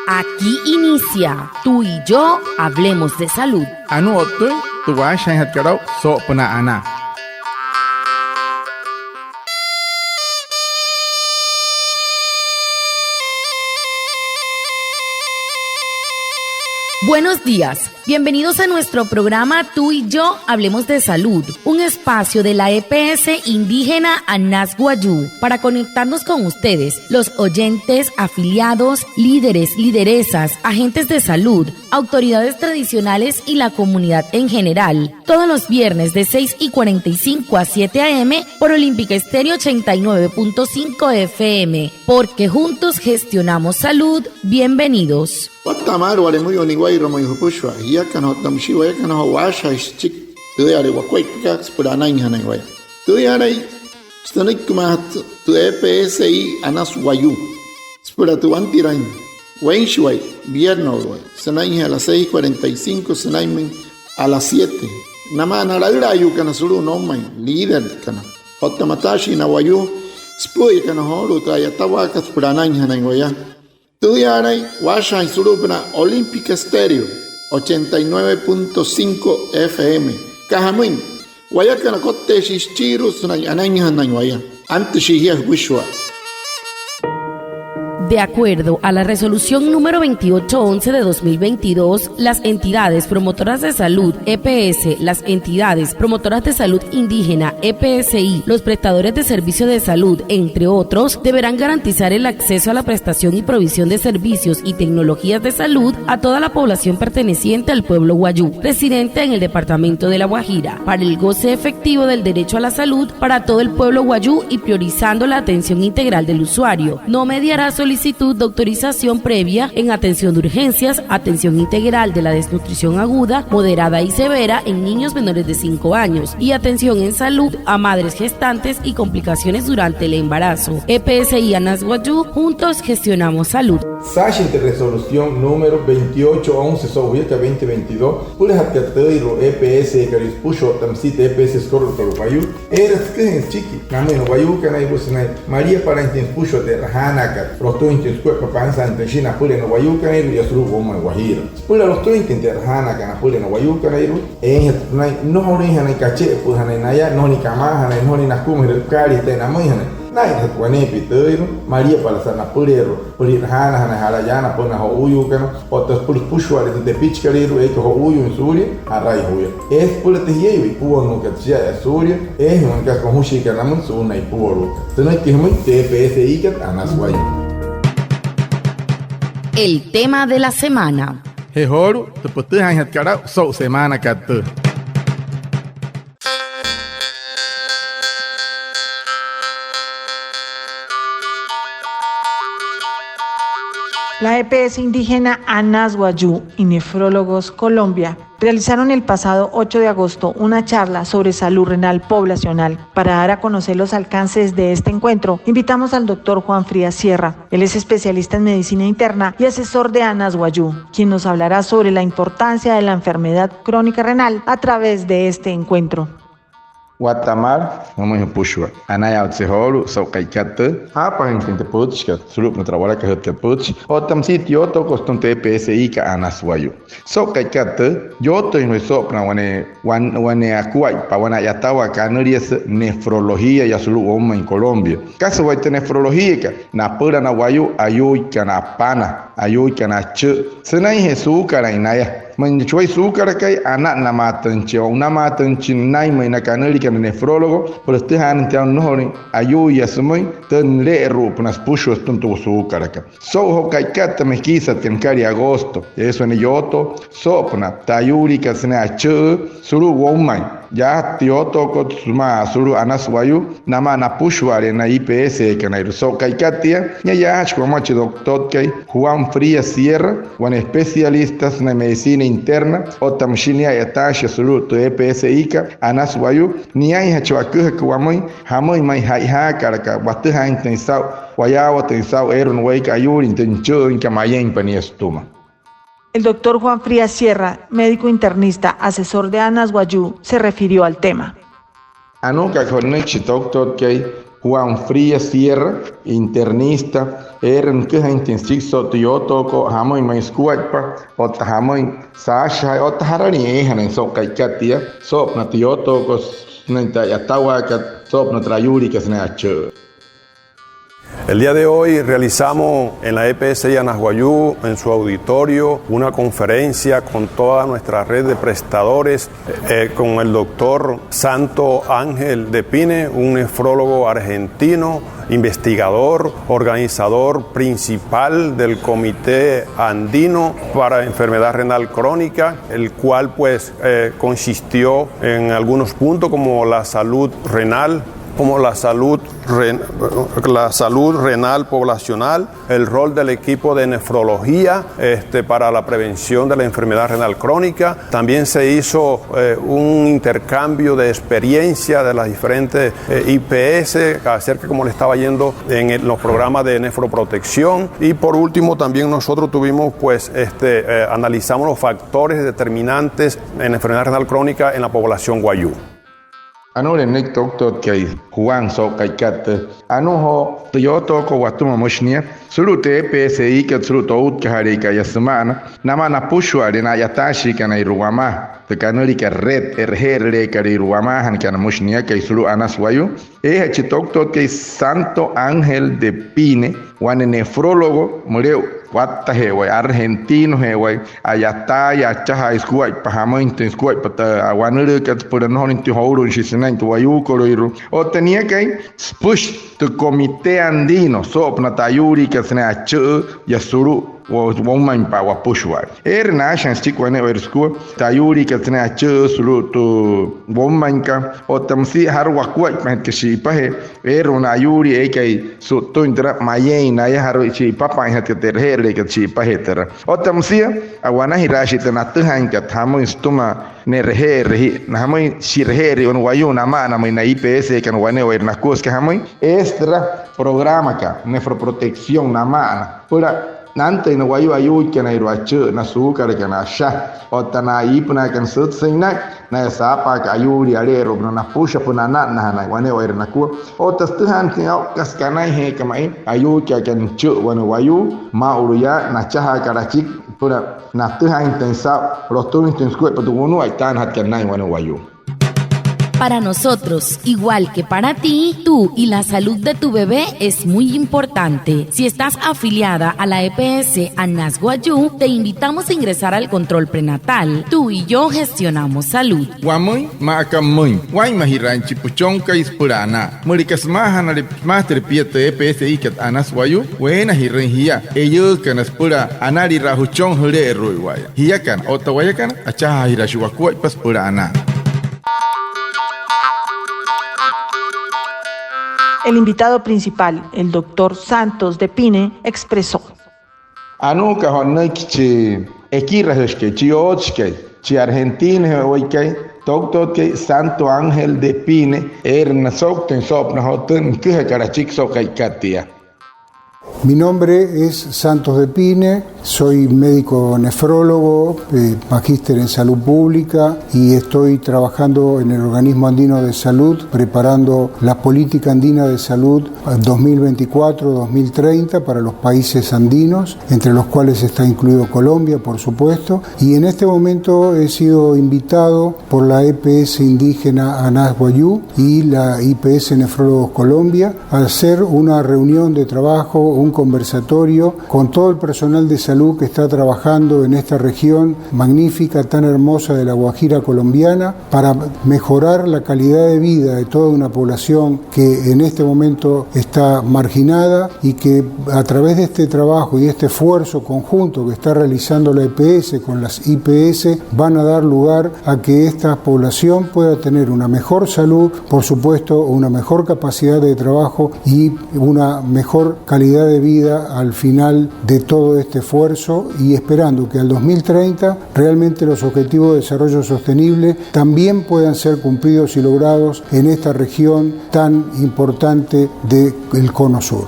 Aquí inicia Tú y yo hablemos de salud. Anu otu tuwa shanhat karau so pena ana. Buenos días, bienvenidos a nuestro programa Tú y yo hablemos de salud, un espacio de la EPS indígena Anas Wayuu para conectarnos con ustedes, los oyentes, afiliados, líderes, lideresas, agentes de salud, autoridades tradicionales y la comunidad en general. Todos los viernes de 6:45 a 7 a.m. por Olímpica Estéreo 89.5 FM, porque juntos gestionamos salud. Bienvenidos. Watamar wale muy oniguay romoy hupushwa ya kan tamshi wa kan washa chik tuyare wakwai pika spurana inhana way tuyare stanik kumat tu EPSI Anas Wayuu spura tu antirain wenshway vierno way sanai a las 6:45 sanai a las 7 namana la yu kana suru no mai líder kana hotamatashi na Wayuu spuy kana holu tayatawa ka spurana inhana way Tuyaray, Washa y Surupna, Olímpica Estéreo, 89.5 FM. Cajamuin, Guayacana Cote Shichiru, Anaña Nañuaya, antes Shihia Wishwa. De acuerdo a la resolución número 2811 de 2022, las entidades promotoras de salud, EPS, las entidades promotoras de salud indígena, EPSI, los prestadores de servicio de salud, entre otros, deberán garantizar el acceso a la prestación y provisión de servicios y tecnologías de salud a toda la población perteneciente al pueblo Wayuu, residente en el departamento de La Guajira, para el goce efectivo del derecho a la salud para todo el pueblo Wayuu y priorizando la atención integral del usuario. No mediará solicitud de autorización previa en atención de urgencias, atención integral de la desnutrición aguda, moderada y severa en niños menores de 5 años y atención en salud a madres gestantes y complicaciones durante el embarazo. EPSI Anas Wayuu, juntos gestionamos salud. Sashinte resolución número 2811 sovieta 2022 pula hatkateiro EPS karis pusho tamsite EPS skorro tolo Wayuu eras que chiqui nameno Wayuu kanai busnai María para intens pusho de hanaka rosto intens cuerpo panza ante China pula no Wayuu kanai ya suru goma Guajira pula los to intens de hanaka na pula no Wayuu kanai no origen na cache pues hanai naya no ni kama hanai no ni nakum el kari te namai hanai Nai hatwane piteiro Maria para sana pulero pulir hana harayana pona ho uyu kana otas pul pushware de pichkaliru e ho uyu in Suria harai huya es pulete yewi puo no katsia Suria es un kas con hushi kana mun sunai puoro tenai que muy TPSI kat Anas Wayuu. El tema de la semana. Hehoru te pote han hatkara so semana kat. La EPS indígena Anas Wayuu y Nefrólogos Colombia realizaron el pasado 8 de agosto una charla sobre salud renal poblacional. Para dar a conocer los alcances de este encuentro, invitamos al doctor Juan Frías Sierra. Él es especialista en medicina interna y asesor de Anas Wayuu, quien nos hablará sobre la importancia de la enfermedad crónica renal a través de este encuentro. Watamar, vamos puxua. Anaya tseholu, so kaikate. Apa intente puchka, sulup no trabalha que hot puch. Otam sitio to costum TPSI ka Anas Wayuu. So kaikate, yo to no so pra wane akuai, pa wana yatawa canarias nefrología ya sulu oma en Colombia. Caso vai ter nefrología ka na pura na Wayuu ayui kana pana, ayui kana che. Senai Jesús cara inaya. Mencuai sukar kai anak nama tencio nama tencinai mena kanali kan nefrólogo por este han tian nohori ayu ya sumoi ten le rup nas pushos tuntu sukar ka so ho kai kat mekisa ten kari agosto eso en yoto sopna tayuri ka sna che suru womai ya tioto ko suma suru Anas Wayuu nama na pushware na IPS kana so kai katia ya como doctor kai Juan Frías Sierra un especialistas na medicina interna o tamshinia yatasha sulu to EPSI ka Anas Wayuu ni ai hachuaku ka wamoi hamoi mai hai karaka wataha intensau wayawa tensau eron wei ka ayur intencho in kamayen paniestuma. El doctor Juan Frías Sierra, médico internista, asesor de Anas Wayuu, se refirió al tema. Anuka konnechi doctor kay Juan Frías Sierra, internista, que intensik sotiyoto ko hamoy may skuatpa, o hamoy sasha, o taharani en so kaikatia, sop na tiyoto ko nenta yatawa ka sop na trayuri que se nacho. El día de hoy realizamos en la EPSI Anasguayú, en su auditorio, una conferencia con toda nuestra red de prestadores, con el doctor Santo Ángel de Pine, un nefrólogo argentino, investigador, organizador principal del Comité Andino para Enfermedad Renal Crónica, el cual pues consistió en algunos puntos como la salud renal, como la salud renal poblacional, el rol del equipo de nefrología para la prevención de la enfermedad renal crónica. También se hizo un intercambio de experiencia de las diferentes IPS acerca de cómo le estaba yendo en los programas de nefroprotección. Y por último también nosotros tuvimos analizamos los factores determinantes en enfermedad renal crónica en la población guayú. Anu le nek tok kay Juan so kay kat anu ho toyoto ko watuma moshnia sulu te PSI ka sulu to ka hari ka yasmana nama na pushwa de na yatashi kana iruama te kanuri ka red erherle ka iruama han kana moshnia kay sulu anaswayu chitok kay Santo Ángel de Pine wan nefrólogo mureu Wata heway argentino heway ayata ya chaha iskuay pahamo intenskuay pata awanere kat puran inti houro shisnan to wayu koroiru o tenía que push to comité andino sop na tayuri que se na chu yasuru o woman pa wa pushwa nation stick wane versku tayuri que se na chu sulu to woman ka o tamsi har wakwai man que si pahe una yuri kai su to indra mayena ya har chi papa hat que ter que si pahetera o tamsi awana hirashi tanatuhan ka thamo istuma nerhe namoy sirhe on wayu nama na IPS kan wane wer na kus ka hamoy extra programa ka nefroprotección nama pura nante na wayu ayu ka na irwachu na sukar ka na sha o tana ipna kan sut sina na sapa ka ayu ri alero na pusha puna na wane wer na ku o tastuhan kas kana he kamai ayu ka kan chu wane wayu ma uruya na chaha karachik pura na tuha intensa rosto intensku patuno aitan hat kan nai wane wayu. Para nosotros, igual que para ti, tú y la salud de tu bebé es muy importante. Si estás afiliada a la EPS Anasguayú, te invitamos a ingresar al control prenatal. Tú y yo gestionamos salud. Guamoy, macamoy, guay mahiranchi puchonca ispurana. Murikas mahana master piete EPS ikat Anasguayú, buena hirengia. Ellos kan aspura anari rahuchon hule ruiwaya. Hiyakan, otawayakan, achaha hirashuakuay paspurana. El invitado principal, el doctor Santos de Pine, expresó. Anu ka honek chi ekirahke chi ochke chi Argentina hoike doctor que Santo Ángel de Pine na sokten sop na hoten que karachik so katia. Mi nombre es Santos de Pine, soy médico nefrólogo, magíster en salud pública y estoy trabajando en el Organismo Andino de Salud, preparando la política andina de salud 2024-2030 para los países andinos, entre los cuales está incluido Colombia, por supuesto, y en este momento he sido invitado por la EPS indígena Anasguayú y la IPS Nefrólogos Colombia a hacer una reunión de trabajo, un conversatorio con todo el personal de salud que está trabajando en esta región magnífica, tan hermosa de la Guajira colombiana, para mejorar la calidad de vida de toda una población que en este momento está marginada y que a través de este trabajo y este esfuerzo conjunto que está realizando la EPS con las IPS van a dar lugar a que esta población pueda tener una mejor salud, por supuesto una mejor capacidad de trabajo y una mejor calidad de vida al final de todo este esfuerzo, y esperando que al 2030 realmente los objetivos de desarrollo sostenible también puedan ser cumplidos y logrados en esta región tan importante del Cono Sur.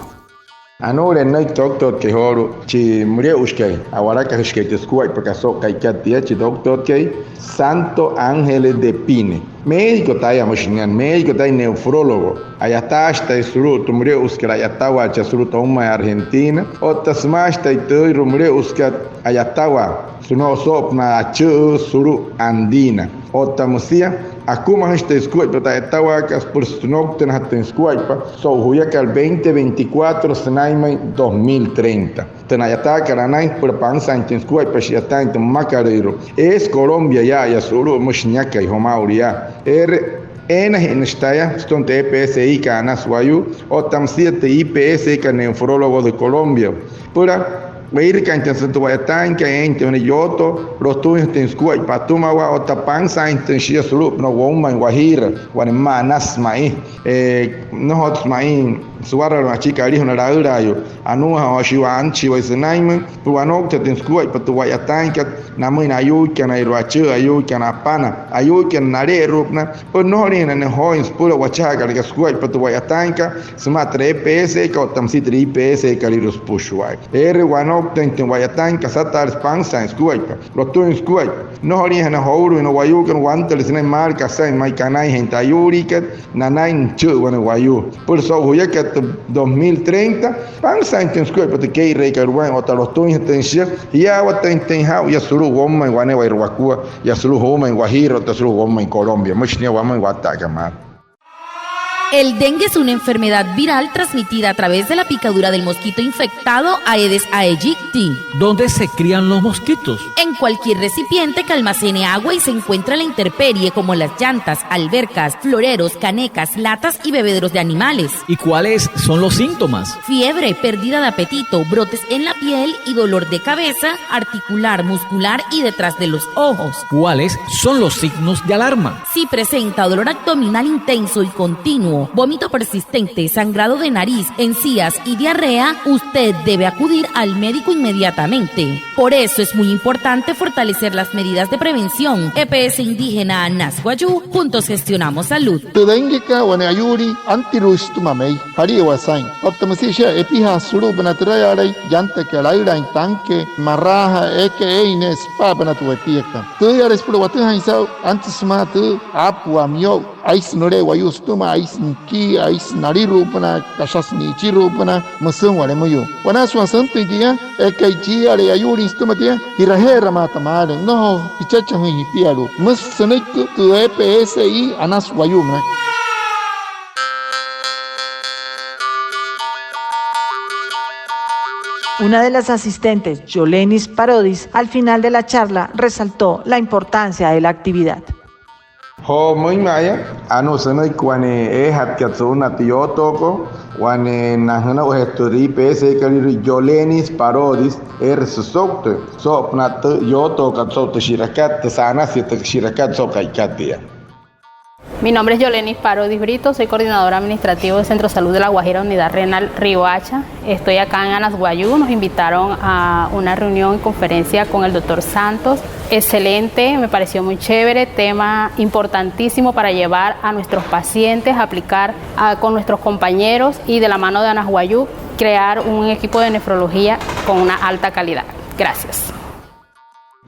Anore no doctor que horo chi muria uskay awara ka uskay te skuai porque so kai katia chi doctor que Santo Ángeles de Pine. Médico taya moshingan, médico taya nefrólogo. Ayata hasta isuru muria uskay ayatawa cha suru toma Argentina. Otasmas tai tu muria uskay ayatawa suno sopna achu suru andina. Otamusia Akuma este escuela, pero estaba acá por su nombre en escuela, so huya que el 2024 senaima 2030. Tenayata caranay por panza en escuela, pero ya está en Macarero. Es Colombia ya solo mochñaca y homauria. En esta son EPSI que anasuayu o tamsiete IPS que nefrólogo de Colombia. Pura Veir que entonces tu vaya tan que ente un yoto los tuyos te escuela patuma wa otapansa intensia sulup no woma en Guajira guanema nasmai no hotmai suara la chica dijo na rayo anuha wa shiwan chiwa isnaim puano te escuela patu vaya tan que namu na yuka na iruachu ayuka na pana ayuka na re rupna pues no rina ne hoins pura wachaga que escuela patu vaya tan que suma 3 PS que otamsi 3 PS que liros pushwai guano tenten guayatán casata panza en escuela los tu en escuela no origen a houro no guayu que no guanta les en marca sai mai canai gente ayurica nanai chu bueno guayu por eso huya que 2030 panza en escuela porque que rey que bueno otra los tu intención ya wa tenten ha ya suru goma en guane guairwakua ya suru goma en Guajira otra suru goma en Colombia muchnia goma en Guataca más. El dengue es una enfermedad viral transmitida a través de la picadura del mosquito infectado Aedes aegypti. ¿Dónde se crían los mosquitos? En cualquier recipiente que almacene agua y se encuentra la intemperie como las llantas, albercas, floreros, canecas, latas y bebederos de animales. ¿Y cuáles son los síntomas? Fiebre, pérdida de apetito, brotes en la piel y dolor de cabeza, articular, muscular y detrás de los ojos. ¿Cuáles son los signos de alarma? Si presenta dolor abdominal intenso y continuo, vómito persistente, sangrado de nariz, encías y diarrea, usted debe acudir al médico inmediatamente. Por eso es muy importante fortalecer las medidas de prevención. EPS Indígena Anasguayú, juntos gestionamos salud. Tudengica wanayuri antirus tumamei hari wasain optimisha epiha suru banatray yanta que alaira en tanque marraja ines pa banatuepieka tuyar espro watu haisa antes matu apua mio ais nore wayus tuma ais ki ais nariru pana kashas ni chiru pana masun wale moyo wana swasantu dia ekaichi ale ayuri stumatia irahera mata male no pichacha hi pialu mas sanik tu EPSI anas wayum. Una de las asistentes, Yolenis Parodis, al final de la charla resaltó la importancia de la actividad. Muy maya, sanay kwane hatkatsuna tiyotoko, wane nahana oheturi pese kalir Yolenis Parodis, susokte, sopnat yoto katsote shirakat, sana siete shirakat sokaikatia. Mi nombre es Yolenis Parodis Brito, soy coordinadora administrativa del Centro de Salud de la Guajira Unidad Renal Riohacha. Estoy acá en Anasguayú, nos invitaron a una reunión y conferencia con el doctor Santos. Excelente, me pareció muy chévere, tema importantísimo para llevar a nuestros pacientes, aplicar con nuestros compañeros y de la mano de Anasguayú, crear un equipo de nefrología con una alta calidad. Gracias.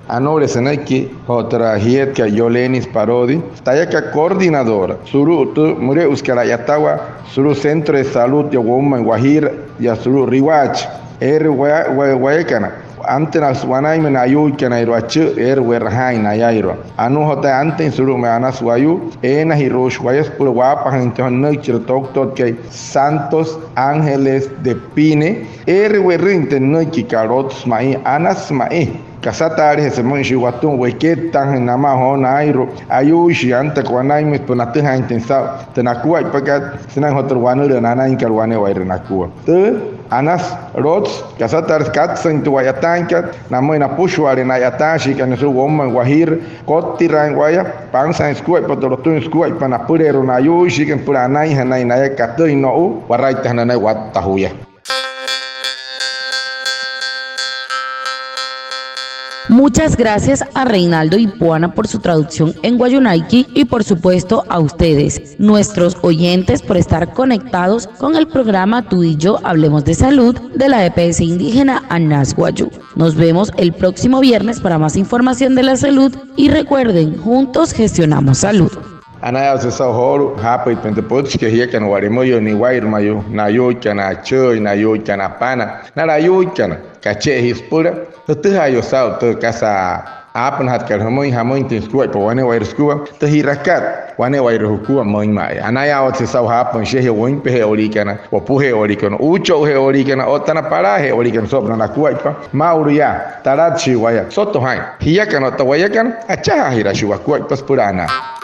Anore senaki otra hiet que Yolenis Parodis, tayaka coordinadora, suru tu mure uskara yatawa, suru centro de salud de Woma en Guajira, ya suru Riwach, guayacana. Ante nas wanay men ayu kana iruachu werhain ayairo anu hota ante suru me anas wayu ena hirosh wayas pur wapa hanton nurture doctor que Santos Ángeles de Pine werrinte nuki karots mai anas mai kasatari se mon shiwatun weketan nama hona airo ayu shi ante kwanay me punate ha intensa tenakua pakat sinan hotor wanu nana in karwane wairnakua anas rots kasatar katsan tu wayatankat namoina pushwari na yatashi kan su womma Guajir kotiran guaya pansa eskuai patorotun eskuai panapurero na yushi kan puranai hanai na yakatoi no waraita hanai watahuya. Muchas gracias a Reinaldo Ipuana por su traducción en Guayunaiki y por supuesto a ustedes, nuestros oyentes, por estar conectados con el programa Tú y Yo Hablemos de Salud de la EPS indígena Anas Guayú. Nos vemos el próximo viernes para más información de la salud y recuerden, juntos gestionamos salud. Anaya se sahoro hapa ipente pots que hia kana waremo yo ni wair mayo na yo kana choy na yo kana pana na yo kana kache hispura tu hayo sao tu kasa apan hat kal hamoy tinskuai po wane wair skua tu hirakat wane wair hukua moin mai anaya se sao hapan shehe woin pe orikana o puhe orikana ucho he orikana otana para he orikana sobra na kuai pa mauria tarachi waya soto hai hia kana to waya kan acha hira shua kuai pas purana.